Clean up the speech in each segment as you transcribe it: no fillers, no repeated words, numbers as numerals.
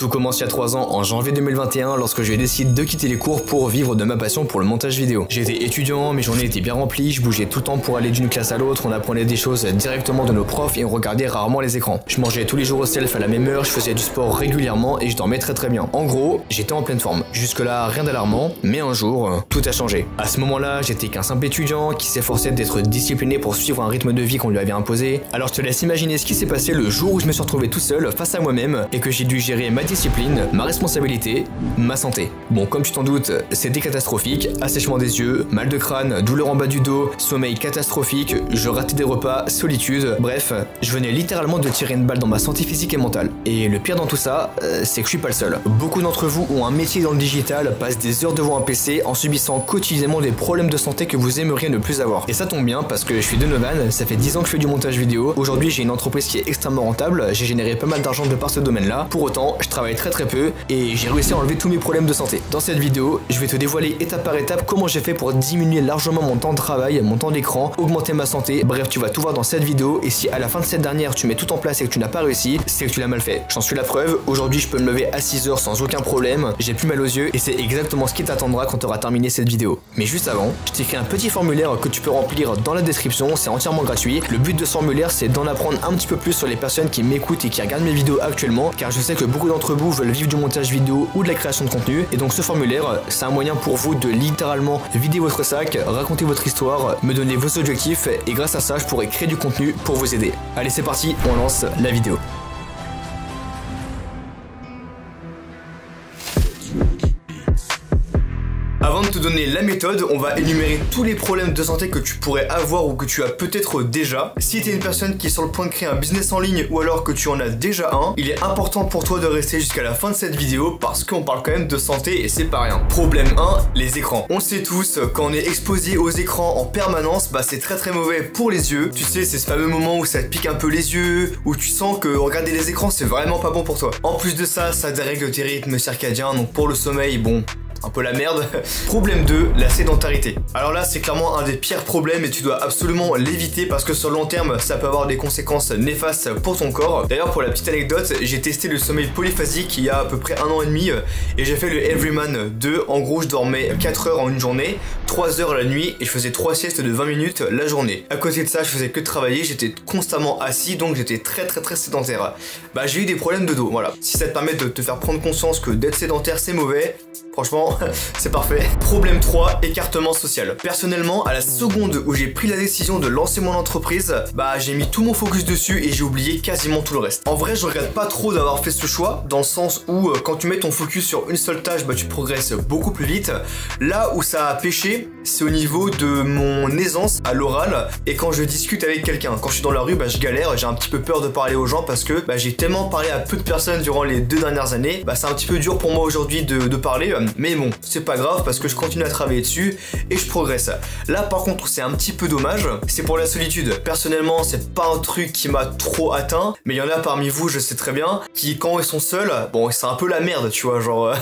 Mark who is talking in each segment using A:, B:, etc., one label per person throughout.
A: Tout commence il y a 3 ans, en janvier 2021, lorsque je décide de quitter les cours pour vivre de ma passion pour le montage vidéo. J'étais étudiant, mes journées étaient bien remplies, je bougeais tout le temps pour aller d'une classe à l'autre, on apprenait des choses directement de nos profs et on regardait rarement les écrans. Je mangeais tous les jours au self à la même heure, je faisais du sport régulièrement et je dormais très bien. En gros, j'étais en pleine forme. Jusque là, rien d'alarmant, mais un jour, tout a changé. À ce moment-là, j'étais qu'un simple étudiant qui s'efforçait d'être discipliné pour suivre un rythme de vie qu'on lui avait imposé. Alors je te laisse imaginer ce qui s'est passé le jour où je me suis retrouvé tout seul face à moi-même et que j'ai dû gérer ma discipline, ma responsabilité, ma santé. Bon, comme tu t'en doutes, c'était catastrophique, assèchement des yeux, mal de crâne, douleur en bas du dos, sommeil catastrophique, je ratais des repas, solitude, bref, je venais littéralement de tirer une balle dans ma santé physique et mentale. Et le pire dans tout ça, c'est que je suis pas le seul. Beaucoup d'entre vous ont un métier dans le digital, passent des heures devant un PC en subissant quotidiennement des problèmes de santé que vous aimeriez ne plus avoir. Et ça tombe bien parce que je suis Donovan, ça fait 10 ans que je fais du montage vidéo. Aujourd'hui, j'ai une entreprise qui est extrêmement rentable, j'ai généré pas mal d'argent de par ce domaine-là. Pour autant, je travaille très peu et j'ai réussi à enlever tous mes problèmes de santé. Dans cette vidéo, je vais te dévoiler étape par étape comment j'ai fait pour diminuer largement mon temps de travail, mon temps d'écran, augmenter ma santé. Bref, tu vas tout voir dans cette vidéo et si à la fin de cette dernière, tu mets tout en place et que tu n'as pas réussi, c'est que tu l'as mal fait. J'en suis la preuve. Aujourd'hui, je peux me lever à 6 heures sans aucun problème, j'ai plus mal aux yeux et c'est exactement ce qui t'attendra quand tu auras terminé cette vidéo. Mais juste avant, je t'ai écrit un petit formulaire que tu peux remplir dans la description, c'est entièrement gratuit. Le but de ce formulaire, c'est d'en apprendre un petit peu plus sur les personnes qui m'écoutent et qui regardent mes vidéos actuellement, car je sais que beaucoup d'entre vous veulent vivre du montage vidéo ou de la création de contenu, et donc ce formulaire, c'est un moyen pour vous de littéralement vider votre sac, raconter votre histoire, me donner vos objectifs, et grâce à ça, je pourrai créer du contenu pour vous aider. Allez, c'est parti, on lance la vidéo. Avant de te donner la méthode, on va énumérer tous les problèmes de santé que tu pourrais avoir ou que tu as peut-être déjà. Si tu es une personne qui est sur le point de créer un business en ligne ou alors que tu en as déjà un, il est important pour toi de rester jusqu'à la fin de cette vidéo parce qu'on parle quand même de santé et c'est pas rien. Problème 1, les écrans. On le sait tous, quand on est exposé aux écrans en permanence, bah c'est très mauvais pour les yeux. Tu sais, c'est ce fameux moment où ça te pique un peu les yeux, où tu sens que regarder les écrans c'est vraiment pas bon pour toi. En plus de ça, ça dérègle tes rythmes circadiens, donc pour le sommeil, bon, un peu la merde. Problème 2, la sédentarité. Alors là, c'est clairement un des pires problèmes et tu dois absolument l'éviter parce que sur le long terme, ça peut avoir des conséquences néfastes pour ton corps. D'ailleurs, pour la petite anecdote, j'ai testé le sommeil polyphasique il y a à peu près 1 an et demi et j'ai fait le Everyman 2. En gros, je dormais 4 heures en une journée, 3 heures la nuit et je faisais 3 siestes de 20 minutes la journée. À côté de ça, je faisais que de travailler, j'étais constamment assis donc j'étais très sédentaire. Bah, j'ai eu des problèmes de dos, voilà. Si ça te permet de te faire prendre conscience que d'être sédentaire c'est mauvais, franchement, c'est parfait. Problème 3, écartement social. Personnellement, à la seconde où j'ai pris la décision de lancer mon entreprise, bah j'ai mis tout mon focus dessus et j'ai oublié quasiment tout le reste. En vrai, je regrette pas trop d'avoir fait ce choix, dans le sens où quand tu mets ton focus sur une seule tâche, bah tu progresses beaucoup plus vite. Là où ça a pêché, c'est au niveau de mon aisance à l'oral et quand je discute avec quelqu'un. Quand je suis dans la rue, bah je galère, j'ai un petit peu peur de parler aux gens parce que bah, j'ai tellement parlé à peu de personnes durant les 2 dernières années, bah c'est un petit peu dur pour moi aujourd'hui de parler, mais bon, c'est pas grave parce que je continue à travailler dessus et je progresse. Là par contre c'est un petit peu dommage, c'est pour la solitude. Personnellement c'est pas un truc qui m'a trop atteint, mais il y en a parmi vous, je sais très bien, qui quand ils sont seuls, bon c'est un peu la merde tu vois, genre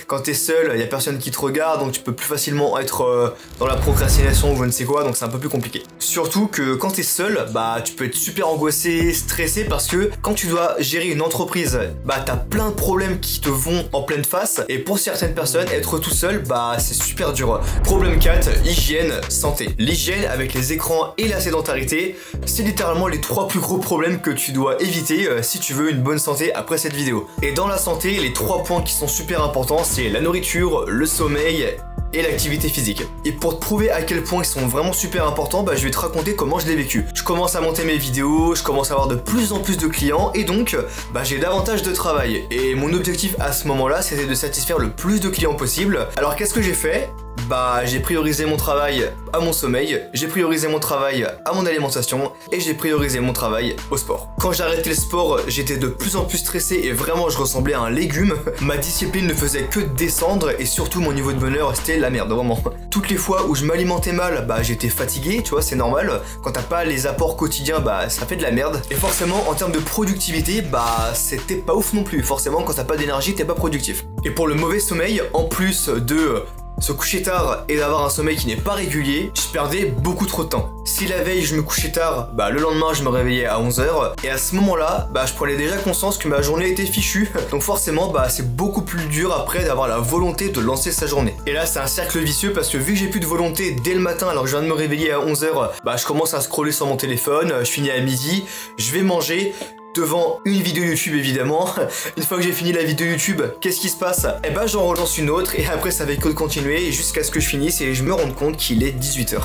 A: quand t'es seul, il y a personne qui te regarde donc tu peux plus facilement être dans la procrastination ou je ne sais quoi, donc c'est un peu plus compliqué. Surtout que quand t'es seul, bah tu peux être super angoissé, stressé parce que quand tu dois gérer une entreprise, bah t'as plein de problèmes qui te vont en pleine face et pour certaines personnes, être tout seul, bah c'est super dur. Problème 4, hygiène, santé. L'hygiène avec les écrans et la sédentarité, c'est littéralement les 3 plus gros problèmes que tu dois éviter si tu veux une bonne santé après cette vidéo. Et dans la santé, les 3 points qui sont super importants, c'est la nourriture, le sommeil et l'activité physique. Et pour te prouver à quel point ils sont vraiment super importants, bah je vais te raconter comment je l'ai vécu. Je commence à monter mes vidéos, je commence à avoir de plus en plus de clients et donc bah j'ai davantage de travail. Et mon objectif à ce moment-là, c'était de satisfaire le plus de clients possible. Alors qu'est-ce que j'ai fait ? Bah j'ai priorisé mon travail à mon sommeil, j'ai priorisé mon travail à mon alimentation et j'ai priorisé mon travail au sport. Quand j'ai arrêté le sport, j'étais de plus en plus stressé et vraiment je ressemblais à un légume. Ma discipline ne faisait que descendre et surtout mon niveau de bonheur c'était la merde vraiment. Toutes les fois où je m'alimentais mal, bah j'étais fatigué, tu vois c'est normal. Quand t'as pas les apports quotidiens, bah ça fait de la merde. Et forcément en termes de productivité, bah c'était pas ouf non plus. Forcément quand t'as pas d'énergie, t'es pas productif. Et pour le mauvais sommeil, en plus de se coucher tard et d'avoir un sommeil qui n'est pas régulier, je perdais beaucoup trop de temps. Si la veille je me couchais tard, bah le lendemain je me réveillais à 11h et à ce moment-là, bah je prenais déjà conscience que ma journée était fichue. Donc forcément, bah c'est beaucoup plus dur après d'avoir la volonté de lancer sa journée. Et là c'est un cercle vicieux parce que vu que j'ai plus de volonté dès le matin alors que je viens de me réveiller à 11h, bah je commence à scroller sur mon téléphone, je finis à midi, je vais manger devant une vidéo YouTube évidemment. Une fois que j'ai fini la vidéo YouTube, qu'est-ce qui se passe? Eh ben j'en relance une autre et après ça va que de continuer jusqu'à ce que je finisse et je me rende compte qu'il est 18h.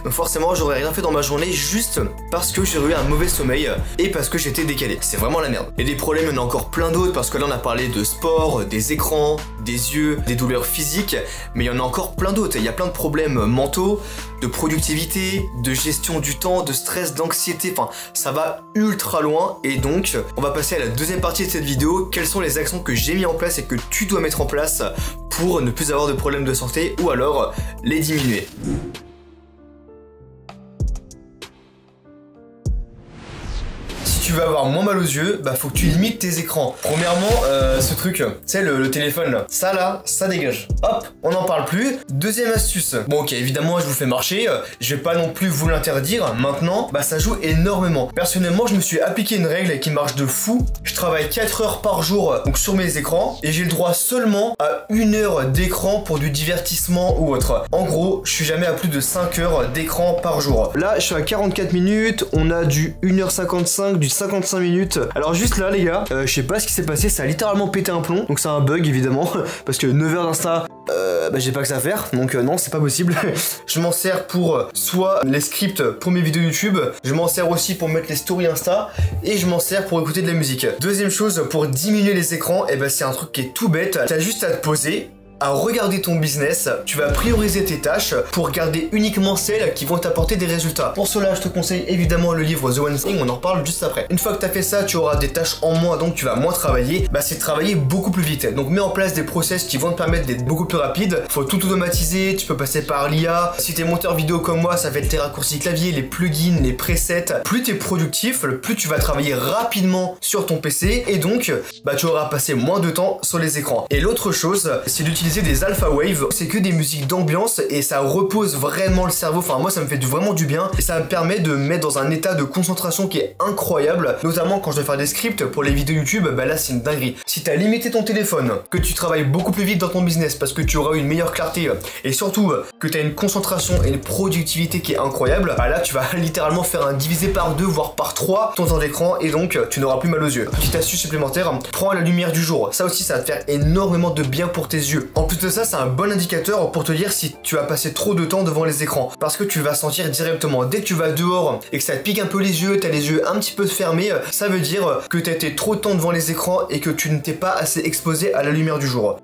A: Donc forcément j'aurais rien fait dans ma journée juste parce que j'ai eu un mauvais sommeil et parce que j'étais décalé. C'est vraiment la merde. Et des problèmes, il y en a encore plein d'autres parce que là on a parlé de sport, des écrans, des yeux, des douleurs physiques, mais il y en a encore plein d'autres. Il y a plein de problèmes mentaux, de productivité, de gestion du temps, de stress, d'anxiété, enfin ça va ultra loin. Et donc on va passer à la deuxième partie de cette vidéo. Quelles sont les actions que j'ai mis en place et que tu dois mettre en place pour ne plus avoir de problèmes de santé ou alors les diminuer. Tu vas avoir moins mal aux yeux, bah faut que tu limites tes écrans. Premièrement, ce truc, tu sais le téléphone là, ça là, ça dégage. Hop, on n'en parle plus. Deuxième astuce. Bon ok, évidemment je vous fais marcher, je vais pas non plus vous l'interdire. Maintenant, bah ça joue énormément. Personnellement, je me suis appliqué une règle qui marche de fou. Je travaille 4 heures par jour donc sur mes écrans et j'ai le droit seulement à 1 heure d'écran pour du divertissement ou autre. En gros, je suis jamais à plus de 5 heures d'écran par jour. Là, je suis à 44 minutes, on a du 1h55, du 55 minutes. Alors juste là les gars, je sais pas ce qui s'est passé, ça a littéralement pété un plomb. Donc c'est un bug évidemment, parce que 9 heures d'insta, bah j'ai pas que ça à faire. Donc non, c'est pas possible. Je m'en sers pour soit les scripts pour mes vidéos YouTube, je m'en sers aussi pour mettre les stories Insta, et je m'en sers pour écouter de la musique. Deuxième chose, pour diminuer les écrans, et bah c'est un truc qui est tout bête. T'as juste à te poser, à regarder ton business, tu vas prioriser tes tâches pour garder uniquement celles qui vont t'apporter des résultats. Pour cela, je te conseille évidemment le livre The One Thing, on en reparle juste après. Une fois que tu as fait ça, tu auras des tâches en moins, donc tu vas moins travailler. Bah c'est travailler beaucoup plus vite. Donc mets en place des process qui vont te permettre d'être beaucoup plus rapide. Faut tout automatiser, tu peux passer par l'IA. Si t'es monteur vidéo comme moi, ça va être tes raccourcis clavier, les plugins, les presets. Plus t'es productif, plus tu vas travailler rapidement sur ton PC et donc bah tu auras passé moins de temps sur les écrans. Et l'autre chose, c'est d'utiliser des alpha waves, c'est que des musiques d'ambiance et ça repose vraiment le cerveau. Enfin moi ça me fait vraiment du bien et ça me permet de me mettre dans un état de concentration qui est incroyable, notamment quand je dois faire des scripts pour les vidéos YouTube. Bah là c'est une dinguerie. Si t'as limité ton téléphone, que tu travailles beaucoup plus vite dans ton business parce que tu auras une meilleure clarté et surtout que tu as une concentration et une productivité qui est incroyable, bah là tu vas littéralement faire un divisé par 2 voire par 3 ton temps d'écran et donc tu n'auras plus mal aux yeux. Petite astuce supplémentaire, prends la lumière du jour, ça aussi ça va te faire énormément de bien pour tes yeux. En plus de ça, c'est un bon indicateur pour te dire si tu as passé trop de temps devant les écrans, parce que tu vas sentir directement dès que tu vas dehors et que ça te pique un peu les yeux, t'as les yeux un petit peu fermés, ça veut dire que t'as été trop de temps devant les écrans et que tu ne t'es pas assez exposé à la lumière du jour.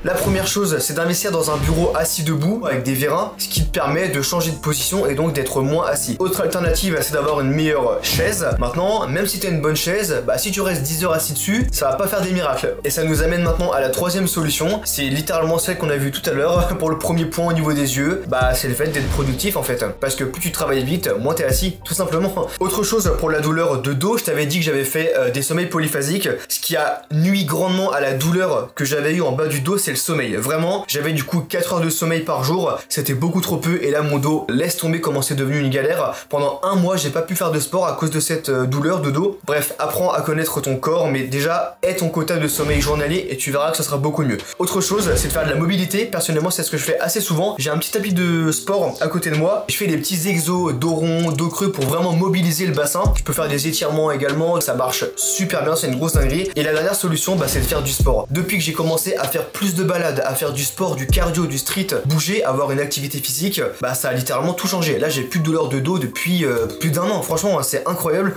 A: La première chose, c'est d'investir dans un bureau assis debout avec des vérins, ce qui te permet de changer de position et donc d'être moins assis. Autre alternative, c'est d'avoir une meilleure chaise. Maintenant, même si tu as une bonne chaise, bah si tu restes 10 heures assis dessus, ça va pas faire des miracles. Et ça nous amène maintenant à la troisième solution, c'est littéralement celle qu'on a vue tout à l'heure. Pour le premier point au niveau des yeux, bah c'est le fait d'être productif en fait. Parce que plus tu travailles vite, moins t'es assis, tout simplement. Autre chose pour la douleur de dos, je t'avais dit que j'avais fait des sommeils polyphasiques. Ce qui a nui grandement à la douleur que j'avais eu en bas du dos, c'est le sommeil. Vraiment, j'avais du coup 4 heures de sommeil par jour, c'était beaucoup trop peu et là mon dos laisse tomber comment c'est devenu une galère. Pendant un mois, j'ai pas pu faire de sport à cause de cette douleur de dos. Bref, apprends à connaître ton corps, mais déjà, aie ton quota de sommeil journalier et tu verras que ça sera beaucoup mieux. Autre chose, c'est de faire de la mobilité. Personnellement, c'est ce que je fais assez souvent. J'ai un petit tapis de sport à côté de moi. Je fais des petits exos dos rond, dos creux pour vraiment mobiliser le bassin. Je peux faire des étirements également, ça marche super bien, c'est une grosse dinguerie. Et la dernière solution, bah, c'est de faire du sport. Depuis que j'ai commencé à faire plus de balades, à faire du sport, du cardio, du street, bouger, avoir une activité physique, bah ça a littéralement tout changé. Là j'ai plus de douleur de dos depuis plus d'1 an, franchement c'est incroyable.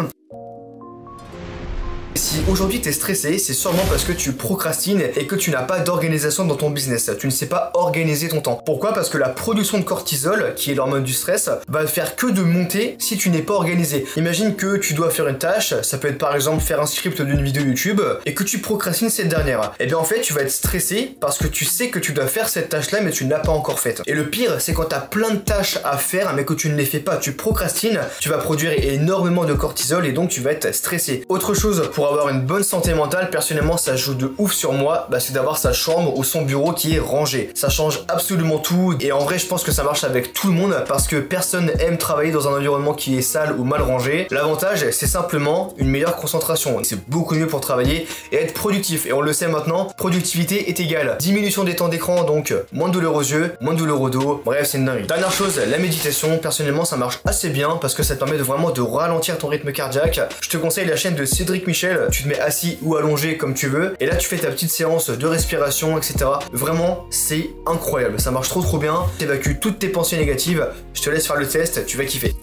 A: Si aujourd'hui t'es stressé, c'est sûrement parce que tu procrastines et que tu n'as pas d'organisation dans ton business. Tu ne sais pas organiser ton temps. Pourquoi? Parce que la production de cortisol, qui est l'hormone du stress, va faire que de monter si tu n'es pas organisé. Imagine que tu dois faire une tâche, ça peut être par exemple faire un script d'une vidéo YouTube, et que tu procrastines cette dernière. Et bien en fait, tu vas être stressé parce que tu sais que tu dois faire cette tâche-là, mais tu ne l'as pas encore faite. Et le pire, c'est quand tu as plein de tâches à faire, mais que tu ne les fais pas, tu procrastines, tu vas produire énormément de cortisol et donc tu vas être stressé. Autre chose pour avoir avoir une bonne santé mentale, personnellement ça joue de ouf sur moi, c'est d'avoir sa chambre ou son bureau qui est rangé. Ça change absolument tout et en vrai je pense que ça marche avec tout le monde parce que personne aime travailler dans un environnement qui est sale ou mal rangé. L'avantage c'est simplement une meilleure concentration. C'est beaucoup mieux pour travailler et être productif. Et on le sait maintenant, productivité est égale diminution des temps d'écran, donc moins de douleur aux yeux, moins de douleur au dos. Bref, c'est une dinguerie. Dernière chose, la méditation. Personnellement ça marche assez bien parce que ça te permet vraiment de ralentir ton rythme cardiaque. Je te conseille la chaîne de Cédric Michel. Tu te mets assis ou allongé comme tu veux et là tu fais ta petite séance de respiration, etc. Vraiment c'est incroyable, ça marche trop bien. T'évacues toutes tes pensées négatives. Je te laisse faire le test, tu vas kiffer.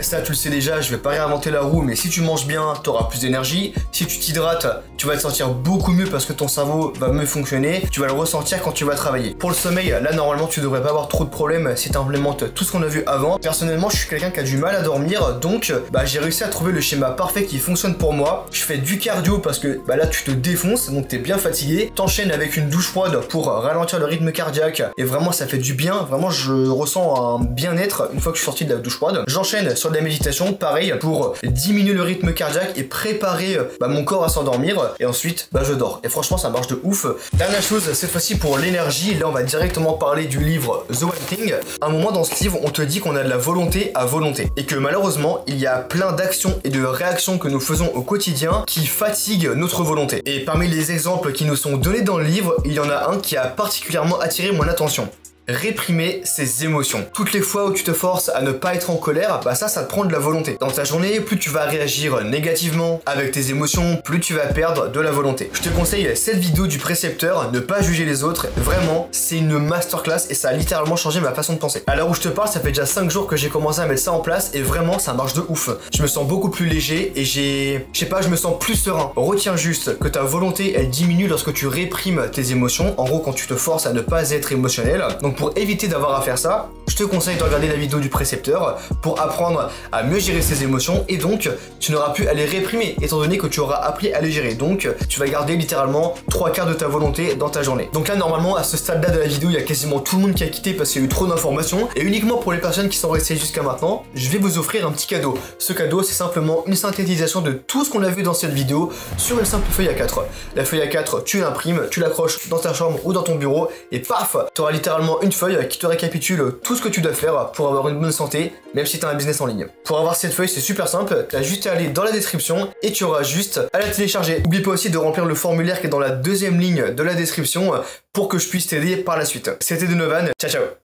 A: Ça tu le sais déjà, je vais pas réinventer la roue, mais si tu manges bien, tu auras plus d'énergie. Si tu t'hydrates, tu vas te sentir beaucoup mieux parce que ton cerveau va mieux fonctionner. Tu vas le ressentir quand tu vas travailler. Pour le sommeil, là normalement tu devrais pas avoir trop de problèmes si tu implémentes tout ce qu'on a vu avant. Personnellement, je suis quelqu'un qui a du mal à dormir, donc j'ai réussi à trouver le schéma parfait qui fonctionne pour moi. Je fais du cardio parce que là tu te défonces, donc t'es bien fatigué. T'enchaînes avec une douche froide pour ralentir le rythme cardiaque et vraiment ça fait du bien. Vraiment je ressens un bien-être une fois que je suis sorti de la douche froide. J'enchaîne sur de la méditation, pareil, pour diminuer le rythme cardiaque et préparer mon corps à s'endormir. Et ensuite, je dors. Et franchement, ça marche de ouf. Dernière chose, cette fois-ci pour l'énergie, là on va directement parler du livre The One Thing. À un moment dans ce livre, on te dit qu'on a de la volonté à volonté. Et que malheureusement, il y a plein d'actions et de réactions que nous faisons au quotidien qui fatiguent notre volonté. Et parmi les exemples qui nous sont donnés dans le livre, il y en a un qui a particulièrement attiré mon attention. Réprimer ses émotions. Toutes les fois où tu te forces à ne pas être en colère, ça te prend de la volonté. Dans ta journée, plus tu vas réagir négativement avec tes émotions, plus tu vas perdre de la volonté. Je te conseille cette vidéo du précepteur, ne pas juger les autres. Vraiment, c'est une masterclass et ça a littéralement changé ma façon de penser. À l'heure où je te parle, ça fait déjà 5 jours que j'ai commencé à mettre ça en place et vraiment, ça marche de ouf. Je me sens beaucoup plus léger et je me sens plus serein. Retiens juste que ta volonté, elle diminue lorsque tu réprimes tes émotions. En gros, quand tu te forces à ne pas être émotionnel. Donc pour éviter d'avoir à faire ça, je te conseille de regarder la vidéo du précepteur pour apprendre à mieux gérer ses émotions et donc tu n'auras plus à les réprimer étant donné que tu auras appris à les gérer. Donc tu vas garder littéralement 3/4 de ta volonté dans ta journée. Donc là normalement à ce stade-là de la vidéo, il y a quasiment tout le monde qui a quitté parce qu'il y a eu trop d'informations et uniquement pour les personnes qui sont restées jusqu'à maintenant, je vais vous offrir un petit cadeau. Ce cadeau, c'est simplement une synthétisation de tout ce qu'on a vu dans cette vidéo sur une simple feuille A4. La feuille A4, tu l'imprimes, tu l'accroches dans ta chambre ou dans ton bureau et paf, tu auras littéralement une feuille qui te récapitule tout ce que tu dois faire pour avoir une bonne santé, même si tu as un business en ligne. Pour avoir cette feuille, c'est super simple, tu as juste à aller dans la description et tu auras juste à la télécharger. N'oublie pas aussi de remplir le formulaire qui est dans la deuxième ligne de la description pour que je puisse t'aider par la suite. C'était Donovan, ciao ciao.